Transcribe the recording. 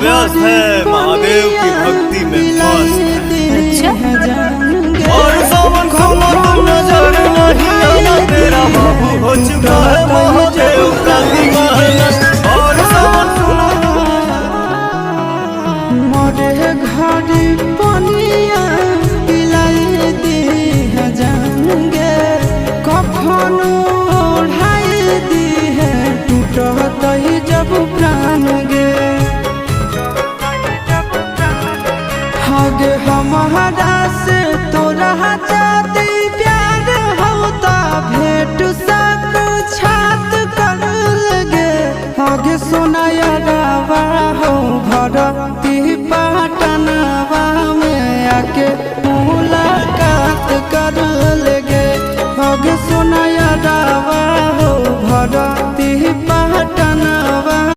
व्यस्त है, महादेव की भक्ति में मस्त है। और सावन सोना तुम नजर नहीं आना, तेरा बाबू हो चुका है महादेव का दीवाना। और सावन सोना मोरे घड़ी पनिया पिलाई दी है जाएंगे, कफन ओढ़ाई दी है टूटत ही जब प्राण गे। हगे हमारा से तोरा जाती प्यार होता भेंट साक छात कर लगे। हगे सोनाया गावा हो भरती पाटनवा में आके